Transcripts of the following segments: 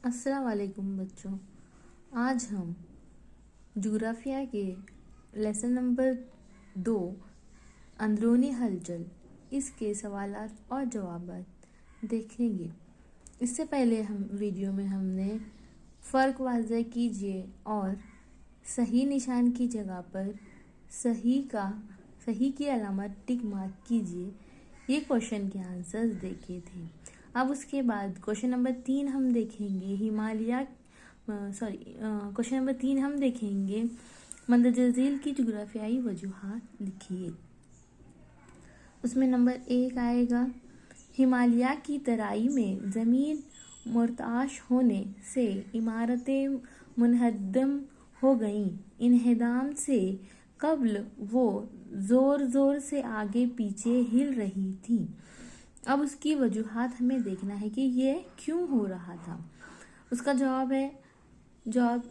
अस्सलाम वालेकुम बच्चों। आज हम ज्योग्राफिया के लेसन नंबर 2 अंदरूनी हलचल इसके सवालात और जवाबात देखेंगे। इससे पहले हम वीडियो में हमने फ़र्क वाज़ह कीजिए और सही निशान की जगह पर सही की अलामत टिक मार्क कीजिए, ये क्वेश्चन के आंसर्स देखे थे। अब उसके बाद क्वेश्चन नंबर 3 हम देखेंगे क्वेश्चन नंबर 3 हम देखेंगे मंदजज़ील की जुग्राफियाई वजूहात लिखिए। उसमें नंबर 1 आएगा, हिमालय की तराई में ज़मीन मुर्ताश होने से इमारतें मुनहदम हो गईं। इन्हदाम से कब्ल वो ज़ोर ज़ोर से आगे पीछे हिल रही थी। अब उसकी वजूहात हमें देखना है कि ये क्यों हो रहा था। उसका जवाब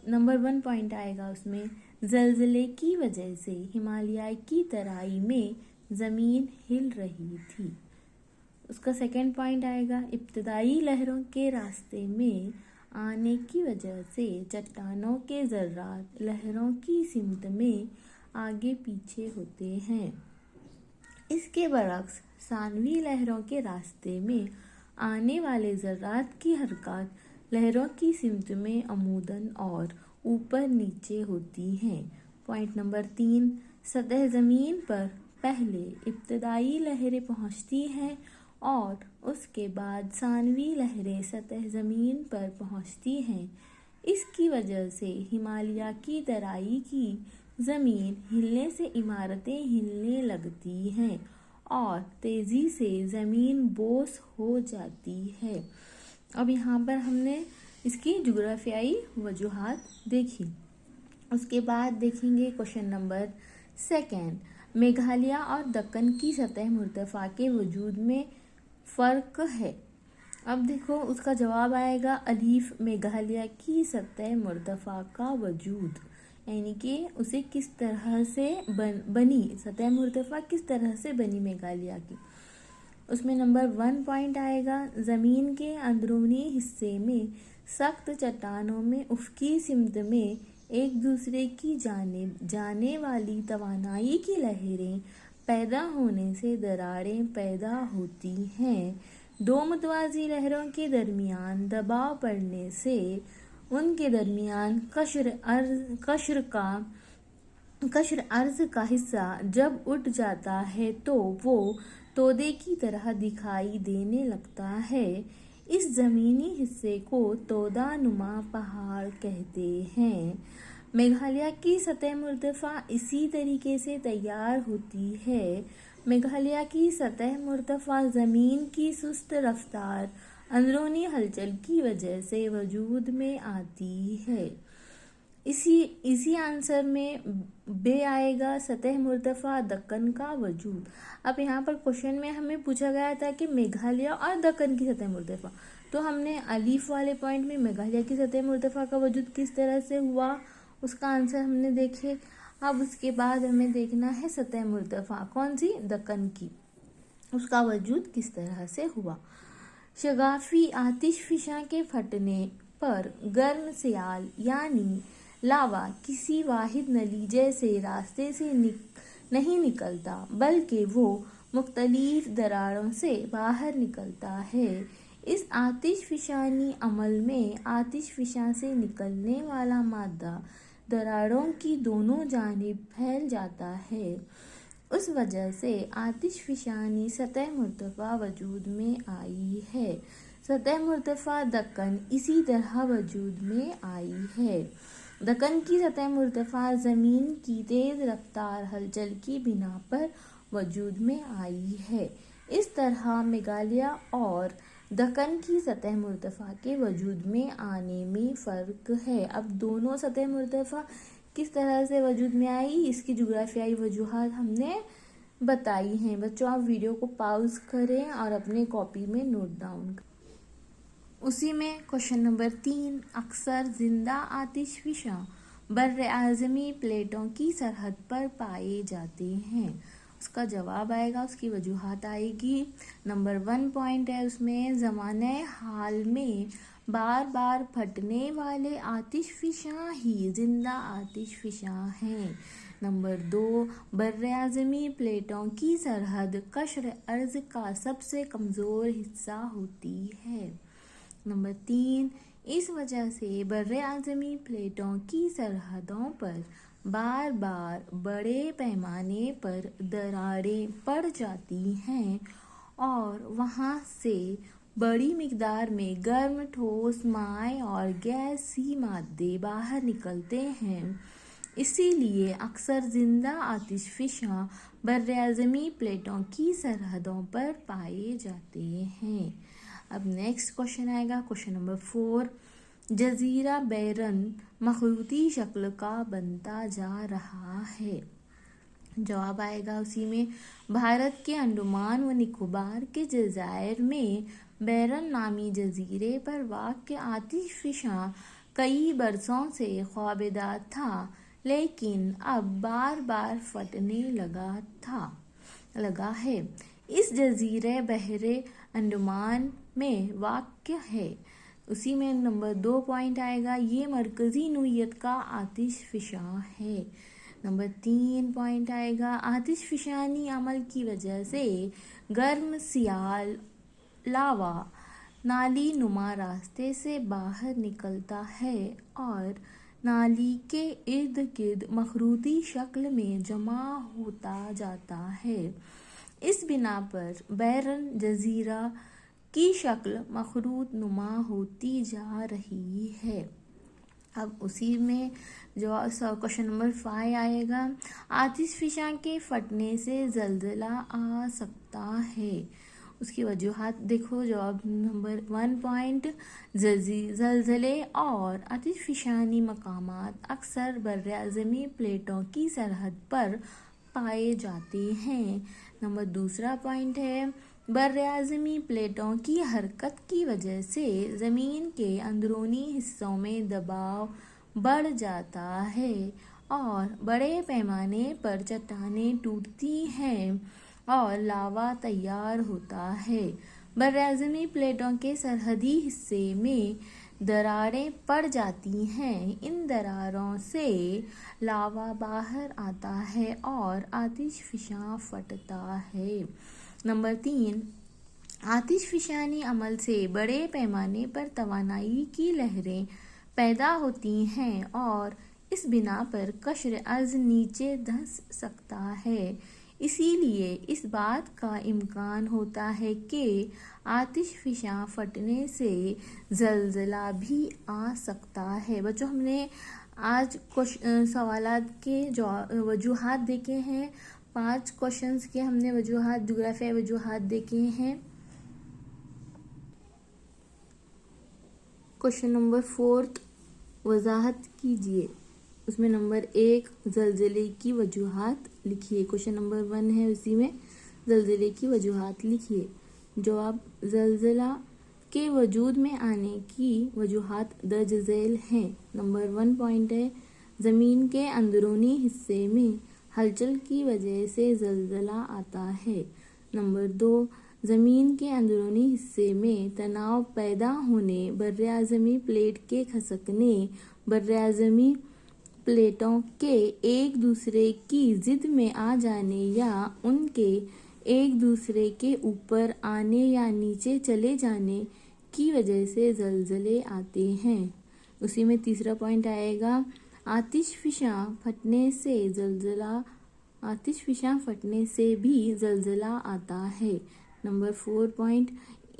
नंबर 1 पॉइंट आएगा। उसमें ज़लज़ले की वजह से हिमालय की तराई में ज़मीन हिल रही थी। उसका सेकंड पॉइंट आएगा, इब्तदाई लहरों के रास्ते में आने की वजह से चट्टानों के ज़र्रात लहरों की सिमत में आगे पीछे होते हैं। इसके बरक्स सानवी लहरों के रास्ते में आने वाले ज़र्रात की हरकत लहरों की सिमत में अमूदन और ऊपर नीचे होती हैं। पॉइंट नंबर 3, सतह ज़मीन पर पहले इब्तदाई लहरें पहुंचती हैं और उसके बाद सानवी लहरें सतह ज़मीन पर पहुंचती हैं। इसकी वजह से हिमालय की तराई की ज़मीन हिलने से इमारतें हिलने लगती हैं और तेज़ी से ज़मीन बोस हो जाती है। अब यहाँ पर हमने इसकी जुग्राफियाई वजूहात देखी। उसके बाद देखेंगे क्वेश्चन नंबर 2, मेघालय और दक्कन की सतह मुर्तफ़ा के वजूद में फ़र्क है। अब देखो उसका जवाब आएगा, अलीफ मेघालय की सतह मुर्तफ़ा का वजूद, यानी कि उसे किस तरह से बनी सतह मुर्तफ़ा किस तरह से बनी मेघालय की। उसमें नंबर 1 पॉइंट आएगा, ज़मीन के अंदरूनी हिस्से में सख्त चट्टानों में उफ़क़ी सिमत में एक दूसरे की जानिब जाने वाली तवानाई की लहरें पैदा होने से दरारें पैदा होती हैं। दो मुतवाज़ी लहरों के दरमियान दबाव पड़ने से उनके दरमियान कश्र अर्ज़ का हिस्सा जब उठ जाता है तो वो तोदे की तरह दिखाई देने लगता है। इस ज़मीनी हिस्से को तोदा नुमा पहाड़ कहते हैं। मेघालय की सतह मुर्तफ़ा इसी तरीके से तैयार होती है। मेघालय की सतह मुर्तफ़ा ज़मीन की सुस्त रफ्तार अंदरूनी हलचल की वजह से वजूद में आती है। इसी आंसर में बे आएगा, सतह मुर्तफ़ा दक्कन का वजूद। अब यहाँ पर क्वेश्चन में हमें पूछा गया था कि मेघालय और दक्कन की सतह मुर्तफ़ा, तो हमने अलीफ वाले पॉइंट में मेघालय की सतह मुर्तफ़ा का वजूद किस तरह से हुआ उसका आंसर हमने देखे। अब उसके बाद हमें देखना है सतह मुर्तफ़ा कौन सी, दक्कन की, उसका वजूद किस तरह से हुआ। शगाफी आतिशफ़िशा के फटने पर गर्म सियाल यानी लावा किसी वाहिद नलीजे से रास्ते से नहीं निकलता, बल्कि वो मुख्तलिफ दरारों से बाहर निकलता है। इस आतिशफ़िशानी अमल में आतिशफ़िशा से निकलने वाला मादा दरारों की दोनों जानिब फैल जाता है। उस वजह से आतिशफ़िशानी सतह मुर्तफ़ा वजूद में आई है। सतह मुर्तफ़ा दक्कन इसी तरह वजूद में आई है। दक्कन की सतह मुर्तफ़ा ज़मीन की तेज़ रफ्तार हलचल की बिना पर वजूद में आई है। इस तरह मेघालय और दक्कन की सतह मुर्तफ़ा के वजूद में आने में फ़र्क है। अब दोनों सतह मुर्तफ़ा किस तरह से वजूद में आई, इसकी जुग्राफियाई वजूहात हमने बताई हैं। बच्चों आप वीडियो को पॉज करें और अपने कॉपी में नोट डाउन करें। उसी में क्वेश्चन नंबर 3, अक्सर जिंदा आतिशफ़िशा बर्र आज़मी प्लेटों की सरहद पर पाए जाते हैं। उसका जवाब आएगा, उसकी वजूहात आएगी। नंबर 1 पॉइंट है उसमें, ज़माने हाल में बार बार फटने वाले आतिशफिशां ही जिंदा आतिशफिशां हैं। नंबर 2, बर्र-ए-आज़मी प्लेटों की सरहद कश्र अर्ज का सबसे कमज़ोर हिस्सा होती है। नंबर 3, इस वजह से बर्र-ए-आज़मी प्लेटों की सरहदों पर बार बार बड़े पैमाने पर दरारें पड़ जाती हैं और वहाँ से बड़ी मिकदार में गर्म ठोस माए और गैसी मादे बाहर निकलते हैं। इसीलिए अक्सर जिंदा आतिशफिशां बर्र-ए-आज़मी प्लेटों की सरहदों पर पाए जाते हैं। अब नेक्स्ट क्वेश्चन आएगा, क्वेश्चन नंबर 4। जजीरा बैरन मखरूती शक्ल का बनता जा रहा है। जवाब आएगा उसी में, भारत के अंडमान व निकोबार के जज़ायर में बैरन नामी जजीरे पर वाक़ आतिशफिशां कई बरसों से ख्वाबेदार था, लेकिन अब बार बार फटने लगा है। इस जजीरे बहरे अंडमान में वाक़ है। उसी में नंबर 2 पॉइंट आएगा, ये मरकज़ी नौइयत का आतिशफिशां है। नंबर 3 पॉइंट आएगा, आतिशफिशानी अमल की वजह से गर्म सियाल लावा नाली नुमा रास्ते से बाहर निकलता है और नाली के इर्द गिर्द मखरूती शक्ल में जमा होता जाता है। इस बिना पर बैरन जजीरा की शक्ल मखरूत नुमा होती जा रही है। अब उसी में जो क्वेश्चन नंबर 5 आएगा, आतिशफिशां के फटने से ज़लज़ला आ सकता है। उसकी वजूहात देखो। जवाब नंबर 1 पॉइंट, ज़लज़ले और आतिशफिशानी मकामात अक्सर बर्र-ए-आज़मी प्लेटों की सरहद पर पाए जाते हैं। नंबर 2 पॉइंट है, बर्र-ए-आज़मी प्लेटों की हरकत की वजह से ज़मीन के अंदरूनी हिस्सों में दबाव बढ़ जाता है और बड़े पैमाने पर चट्टानें टूटती हैं और लावा तैयार होता है। बर्र-ए-आज़मी प्लेटों के सरहदी हिस्से में दरारें पड़ जाती हैं। इन दरारों से लावा बाहर आता है और आतिशफिशां फटता है। नंबर 3, आतिशफिशानी अमल से बड़े पैमाने पर तवानाई की लहरें पैदा होती हैं और इस बिना पर कश्र अर्ज नीचे धंस सकता है। इसीलिए इस बात का इम्कान होता है कि आतिशफिशां फटने से ज़लज़ला भी आ सकता है। बच्चों, हमने आज सवालात के वजूहात देखे हैं। 5 क्वेश्चंस के हमने वजूहात, ज्योग्राफियाई वजूहात देखे हैं। क्वेश्चन नंबर 4 वजाहत कीजिए। उसमें नंबर 1 ज़लज़ले की वजूहात लिखिए। क्वेश्चन नंबर 1 है, उसी में ज़लज़ले की वजूहात लिखिए। जवाब, ज़लज़ला के वजूद में आने की वजूहात दर्ज झैल हैं। नंबर 1 पॉइंट है, ज़मीन के अंदरूनी हिस्से में हलचल की वजह से ज़लज़ला आता है। नंबर 2, ज़मीन के अंदरूनी हिस्से में तनाव पैदा होने, बर्र-ए-आज़मी प्लेट के खसकने, बर्र-ए-आज़मी प्लेटों के एक दूसरे की जिद में आ जाने या उनके एक दूसरे के ऊपर आने या नीचे चले जाने की वजह से ज़लज़ले आते हैं। उसी में 3 पॉइंट आएगा, आतिशफिशां फटने से भी ज़लज़ला आता है। नंबर 4 पॉइंट,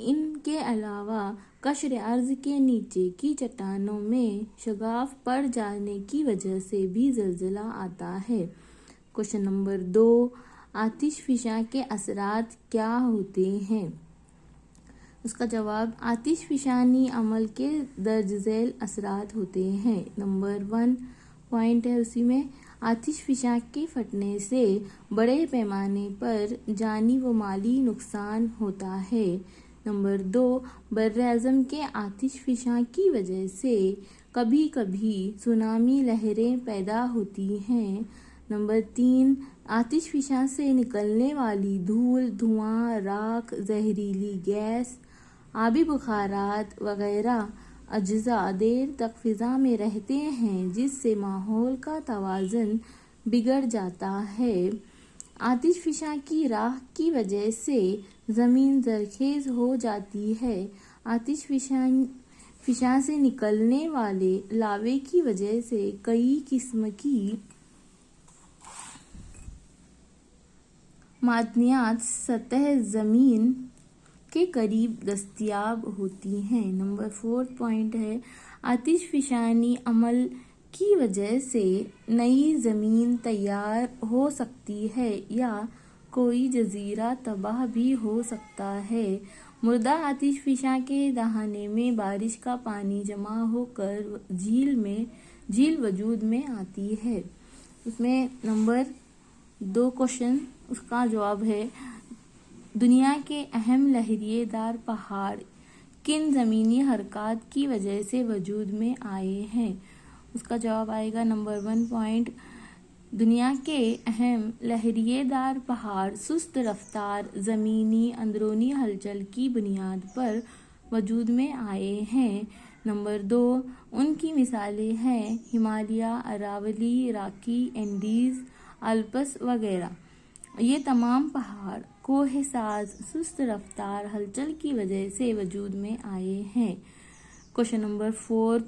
इनके अलावा कश्र अर्ज के नीचे की चट्टानों में शगाफ पड़ जाने की वजह से भी ज़लज़ला आता है। क्वेश्चन नंबर 2, आतिशफिशां के असरात क्या होते हैं? उसका जवाब, आतिशफिशानी अमल के दर्ज झैल असरात होते हैं। नंबर 1 पॉइंट है, उसी में आतिशफिशां के फटने से बड़े पैमाने पर जानी व माली नुकसान होता है। नंबर 2, बर्र-ए-आज़म के आतिशफिशां की वजह से कभी कभी सुनामी लहरें पैदा होती हैं। नंबर 3, आतिशफिशां से निकलने वाली धूल, धुआं, राख, जहरीली गैस, आबी बुखारात वगैरह अज्जा देर तक फिजा में रहते हैं, जिससे माहौल का तवाज़ुन बिगड़ जाता है। आतिशफिशा की राख की वजह से ज़मीन जरखेज हो जाती है। आतिशफिशा से निकलने वाले लावे की वजह से कई किस्म की मादनियात सतह ज़मीन के करीब दस्तयाब होती हैं। नंबर 4 पॉइंट है, आतिशफिशानी अमल की वजह से नई ज़मीन तैयार हो सकती है या कोई जजीरा तबाह भी हो सकता है। मुर्दा आतिशफिशा के दहाने में बारिश का पानी जमा होकर झील वजूद में आती है। उसमें नंबर 2 क्वेश्चन, उसका जवाब है, दुनिया के अहम लहरिएदार पहाड़ किन ज़मीनी हरकत की वजह से वजूद में आए हैं? उसका जवाब आएगा नंबर 1 पॉइंट, दुनिया के अहम लहरिएदार पहाड़ सुस्त रफ्तार ज़मीनी अंदरूनी हलचल की बुनियाद पर वजूद में आए हैं। नंबर 2, उनकी मिसालें हैं हिमालय, अरावली, राकी, एंडीज, अल्प्स वगैरह। ये तमाम पहाड़ कोहसाज सुस्त रफ्तार हलचल की वजह से वजूद में आए हैं। क्वेश्चन नंबर 4,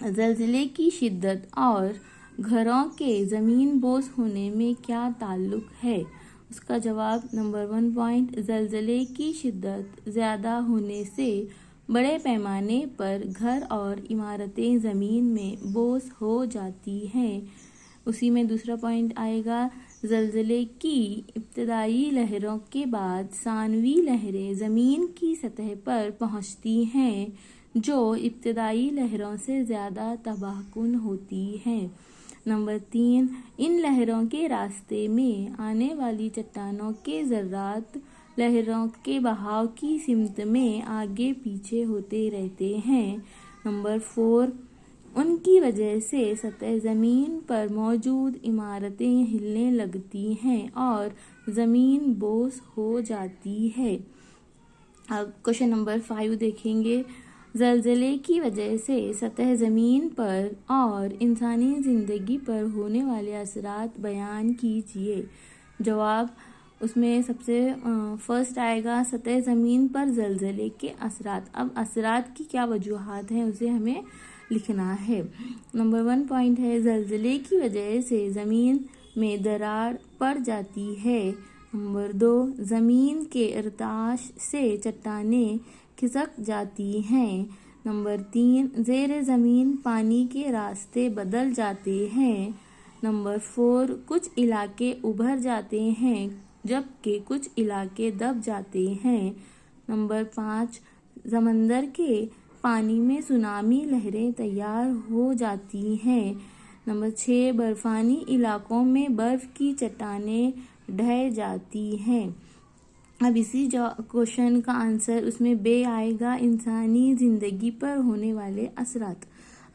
ज़लज़ले की शिद्दत और घरों के ज़मीन बोस होने में क्या ताल्लुक है? उसका जवाब नंबर 1 पॉइंट, ज़लज़ले की शिद्दत ज़्यादा होने से बड़े पैमाने पर घर और इमारतें ज़मीन में बोस हो जाती हैं। उसी में दूसरा पॉइंट आएगा, ज़लज़ले की इब्तदाई लहरों के बाद सानवी लहरें ज़मीन की सतह पर पहुंचती हैं, जो इब्तदाई लहरों से ज़्यादा तबाहकुन होती हैं। नंबर 3, इन लहरों के रास्ते में आने वाली चट्टानों के ज़र्रात लहरों के बहाव की सिमत में आगे पीछे होते रहते हैं। नंबर 4, उनकी वजह से सतह ज़मीन पर मौजूद इमारतें हिलने लगती हैं और ज़मीन बोस हो जाती है। अब क्वेश्चन नंबर 5 देखेंगे, ज़लज़ले की वजह से सतह ज़मीन पर और इंसानी ज़िंदगी पर होने वाले असरात बयान कीजिए। जवाब, उसमें सबसे फर्स्ट आएगा सतह ज़मीन पर ज़लज़ले के असरात। अब असरात की क्या वजूहात हैं उसे हमें लिखना है। नंबर 1 पॉइंट है, ज़लज़ले की वजह से ज़मीन में दरार पड़ जाती है। नंबर 2, ज़मीन के इर्ताश से चट्टानें खिसक जाती हैं। नंबर 3, ज़ेर ज़मीन पानी के रास्ते बदल जाते हैं। नंबर 4, कुछ इलाके उभर जाते हैं जबकि कुछ इलाके दब जाते हैं। नंबर 5, समंदर के पानी में सुनामी लहरें तैयार हो जाती हैं। नंबर 6, बर्फानी इलाकों में बर्फ़ की चट्टानें ढह जाती हैं। अब इसी क्वेश्चन का आंसर उसमें बे आएगा, इंसानी ज़िंदगी पर होने वाले असरात।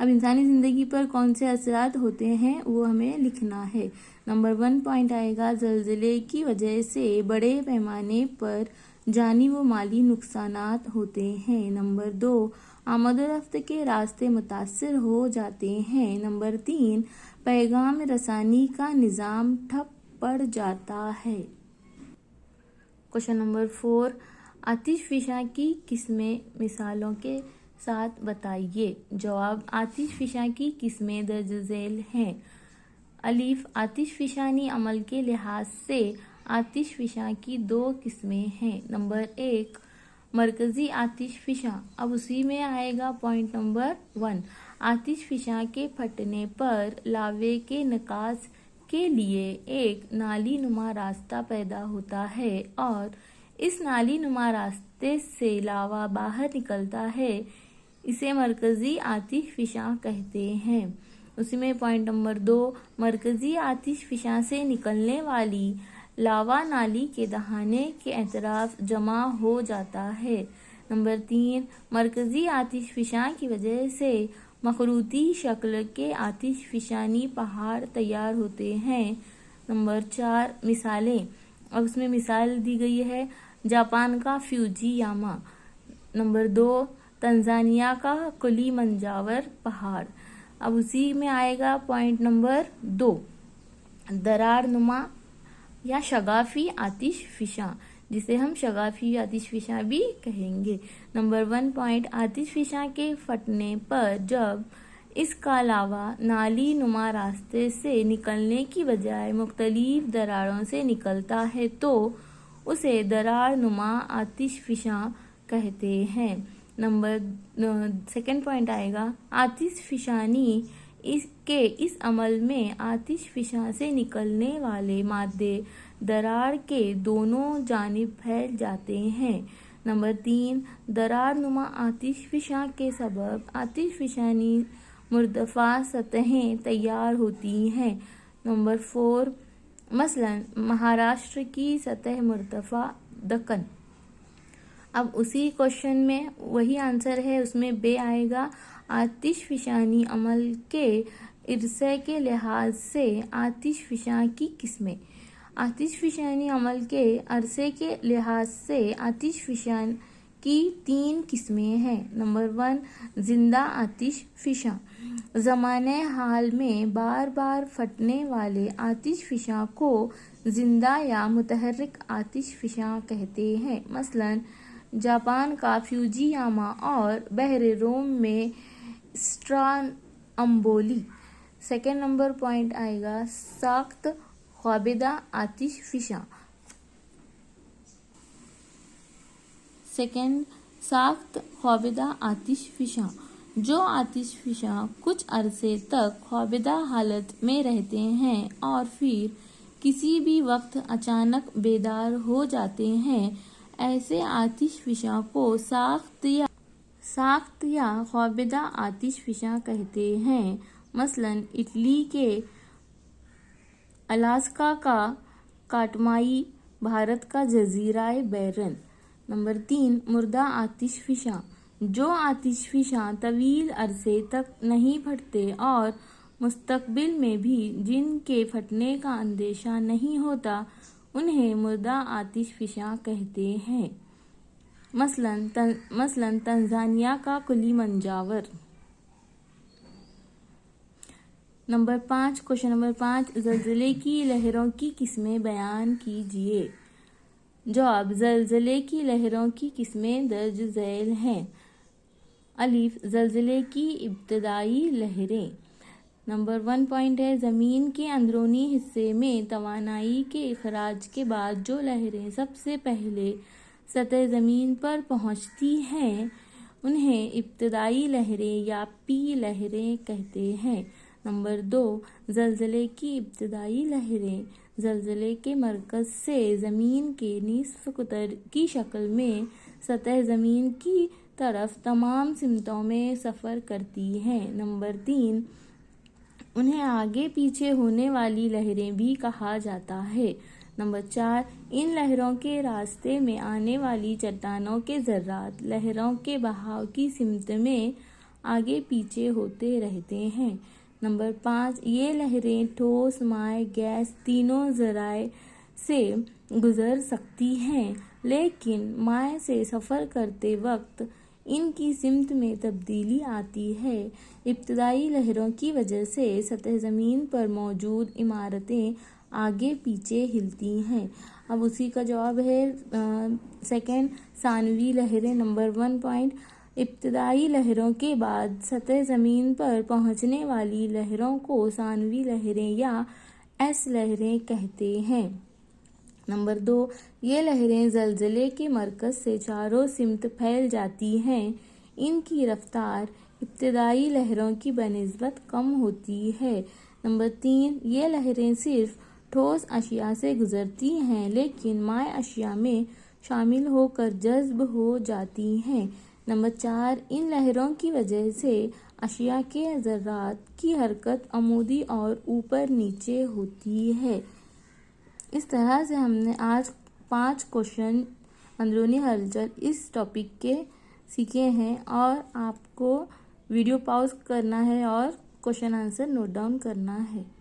अब इंसानी ज़िंदगी पर कौन से असरात होते हैं वो हमें लिखना है। नंबर 1 पॉइंट आएगा, ज़लज़ले की वजह से बड़े पैमाने पर जानी व माली नुकसानात होते हैं। नंबर 2, आमद-ओ-रफ्त के रास्ते मुतासर हो जाते हैं। नंबर 3, पैगाम रसानी का निज़ाम ठप पड़ जाता है। क्वेश्चन नंबर 4, आतिशफिशा की किस्में मिसालों के साथ बताइए। जवाब, आतिशफिशा की किस्में दर्ज झेल हैं। अलिफ, आतिशफिशानी अमल के लिहाज से आतिशफिशा की 2 किस्में हैं। नंबर 1, मरकज़ी आतिशफिशा। अब उसी में आएगा पॉइंट नंबर 1, आतिशफिशा के फटने पर लावे के निकास के लिए एक नाली नुमा रास्ता पैदा होता है और इस नाली नुमा रास्ते से लावा बाहर निकलता है। इसे मरकज़ी आतिशफिशा कहते हैं। उसी में पॉइंट नंबर 2, मरकज़ी आतिशफिशा से निकलने वाली लावा नाली के दहाने के अतराफ जमा हो जाता है। नंबर 3, मरकज़ी आतिशफिशा की वजह से मखरूती शक्ल के आतिशफिशानी पहाड़ तैयार होते हैं। नंबर 4, मिसालें। अब उसमें मिसाल दी गई है जापान का फ्यूजियामा। नंबर 2, तंजानिया का किलिमंजारो पहाड़। अब उसी में आएगा पॉइंट नंबर 2, दरारनुमा या शगाफी आतिशफिशा, जिसे हम शगाफी आतिशफिशा भी कहेंगे। नंबर 1 पॉइंट, आतिशफिशा के फटने पर जब इसका लावा नाली नुमा रास्ते से निकलने की बजाय मुख्तलिफ दरारों से निकलता है तो उसे दरार नुमा आतिशफिशा कहते हैं। नंबर 2 पॉइंट आएगा, आतिशफिशानी इसके इस अमल में आतिशफिशा से निकलने वाले मादे दरार के दोनों जानिब फैल जाते हैं। नंबर 3, दरार नुमा आतिशफिशा के सबब आतिशफिशानी मुर्दफा सतहें तैयार होती हैं। नंबर 4, मसलन महाराष्ट्र की सतह मुर्तफा दक्कन। अब उसी क्वेश्चन में वही आंसर है, उसमें बे आएगा, आतिशफिशानी अमल के इर्से के लिहाज से आतिशफिशा की किस्में। आतिशफिशानी अमल के अरसे के लिहाज से आतिशफिशा की 3 किस्में हैं। नंबर 1, जिंदा आतिशफिशा। ज़माने हाल में बार बार फटने वाले आतिशफिशा को जिंदा या मुतहर्रिक आतिशफिशा कहते हैं। मसलन जापान का फ्यूजियामा और बहरे रोम में स्ट्राम्बोली। 2 नंबर पॉइंट आएगा, साख्त ख्वाबिदा आतिशफिशा। साख्त ख्वाबिदा आतिशफिशा, जो आतिशफिशा कुछ अरसे तक ख्वाबिदा हालत में रहते हैं और फिर किसी भी वक्त अचानक बेदार हो जाते हैं, ऐसे आतिशफिशा को साख्त या ख्वाबिदा आतिशफिशा कहते हैं। मसलन इटली के अलास्का का काटमाई, भारत का जजीराए बैरन। नंबर 3, मुर्दा आतिशफिशा। जो आतिशफिशा तवील अरसे तक नहीं फटते और मुस्तकबिल में भी जिनके फटने का अंदेशा नहीं होता, उन्हें मुर्दा आतिशफिशा कहते हैं। मसलन तंजानिया का किलिमंजारो। क्वेश्चन नंबर 5, ज़लज़ले की लहरों की किस्में बयान कीजिए। जवाब, ज़लज़ले की लहरों की किस्में दर्ज झैल हैं। अलिफ, ज़लज़ले की इब्तदाई लहरें। नंबर 1 पॉइंट है, ज़मीन के अंदरूनी हिस्से में तवानाई के इखराज के बाद जो लहरें सबसे पहले सतह ज़मीन पर पहुंचती हैं, उन्हें इब्तदाई लहरें या पी लहरें कहते हैं। नंबर 2, ज़लज़ले की इब्तदाई लहरें ज़लज़ले के मरकज़ से ज़मीन के निस्फ़ कुतर की शक्ल में सतह ज़मीन की तरफ तमाम सिमतों में सफ़र करती हैं। नंबर 3, उन्हें आगे पीछे होने वाली लहरें भी कहा जाता है। नंबर 4, इन लहरों के रास्ते में आने वाली चट्टानों के ज़र्रात लहरों के बहाव की सिमत में आगे पीछे होते रहते हैं। नंबर 5, ये लहरें ठोस, माय, गैस तीनों ज़राए से गुज़र सकती हैं, लेकिन माय से सफ़र करते वक्त इनकी सिमत में तब्दीली आती है। इब्तदाई लहरों की वजह से सतह ज़मीन पर मौजूद इमारतें आगे पीछे हिलती हैं। अब उसी का जवाब है 2, सानवी लहरें। नंबर 1 पॉइंट, इब्तदाई लहरों के बाद सतह ज़मीन पर पहुंचने वाली लहरों को सानवी लहरें या एस लहरें कहते हैं। नंबर 2, ये लहरें ज़लज़ले के मरकज़ से चारों सिमत फैल जाती हैं। इनकी रफ्तार इब्तदाई लहरों की बनिस्बत कम होती है। नंबर 3, ये लहरें सिर्फ ठोस अशिया से गुजरती हैं, लेकिन माय अशिया में शामिल होकर जज्ब हो जाती हैं। नंबर 4, इन लहरों की वजह से अशिया के ज़र्रात की हरकत अमूदी और ऊपर नीचे होती है। इस तरह से हमने आज 5 क्वेश्चन अंदरूनी हलचल इस टॉपिक के सीखे हैं और आपको वीडियो पॉज करना है और क्वेश्चन आंसर नोट डाउन करना है।